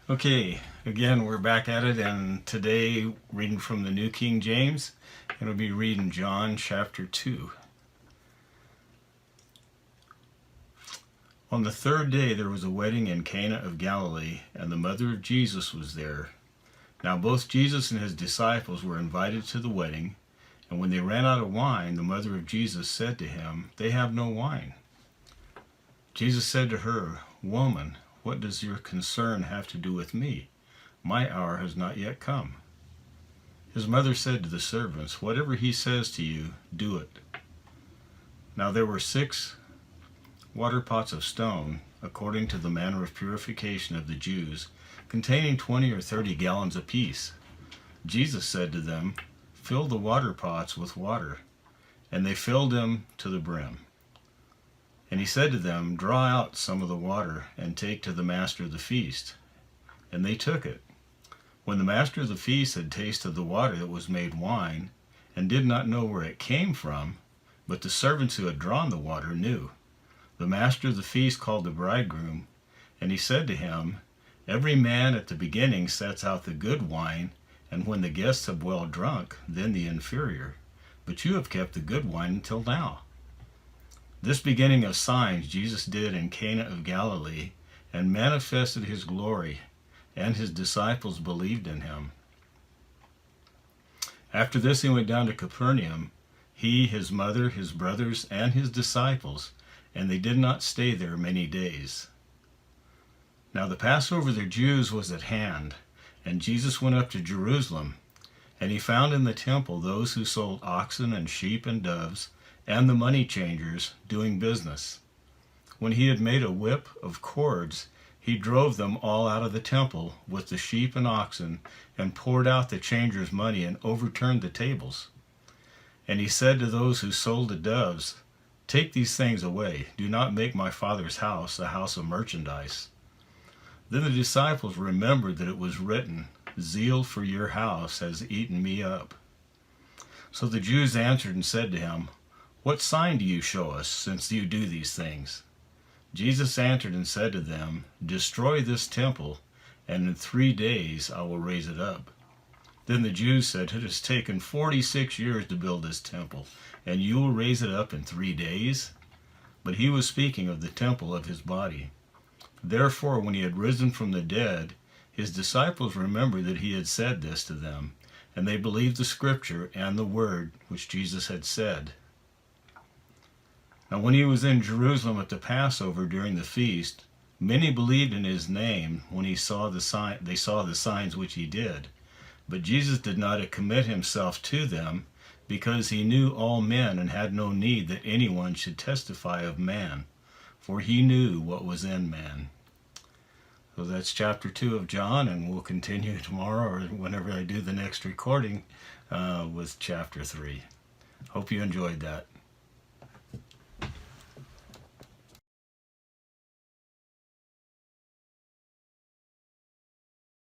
Okay, again, we're back at it, and today, reading from the New King James, and we'll be reading John chapter 2. On the third day, there was a wedding in Cana of Galilee, and the mother of Jesus was there. Now both Jesus and his disciples were invited to the wedding, and when they ran out of wine, the mother of Jesus said to him, "They have no wine." Jesus said to her, "Woman, what does your concern have to do with me? My hour has not yet come." His mother said to the servants, "Whatever he says to you, do it." Now there were 6 water pots of stone, according to the manner of purification of the Jews, containing 20 or 30 gallons apiece. Jesus said to them, "Fill the water pots with water." And they filled them to the brim. And he said to them, "Draw out some of the water, and take to the master of the feast." And they took it. When the master of the feast had tasted the water that was made wine, and did not know where it came from, but the servants who had drawn the water knew, the master of the feast called the bridegroom, and he said to him, "Every man at the beginning sets out the good wine, and when the guests have well drunk, then the inferior. But you have kept the good wine until now." This beginning of signs Jesus did in Cana of Galilee, and manifested his glory, and his disciples believed in him. After this he went down to Capernaum, he, his mother, his brothers, and his disciples, and they did not stay there many days. Now the Passover of the Jews was at hand, and Jesus went up to Jerusalem, and he found in the temple those who sold oxen and sheep and doves, and the money changers doing business. When he had made a whip of cords, he drove them all out of the temple with the sheep and oxen, and poured out the changers' money, and overturned the tables. And he said to those who sold the doves, "Take these things away. Do not make my Father's house a house of merchandise." Then the disciples remembered that it was written, "Zeal for your house has eaten me up." So the Jews answered and said to him, "What sign do you show us, since you do these things?" Jesus answered and said to them, "Destroy this temple, and in 3 days I will raise it up." Then the Jews said, "It has taken 46 years to build this temple, and you will raise it up in 3 days?" But he was speaking of the temple of his body. Therefore, when he had risen from the dead, his disciples remembered that he had said this to them, and they believed the scripture and the word which Jesus had said. Now when he was in Jerusalem at the Passover during the feast, many believed in his name when they saw the signs which he did. But Jesus did not commit himself to them, because he knew all men and had no need that anyone should testify of man, for he knew what was in man. So that's chapter 2 of John, and we'll continue tomorrow or whenever I do the next recording with chapter 3. Hope you enjoyed that.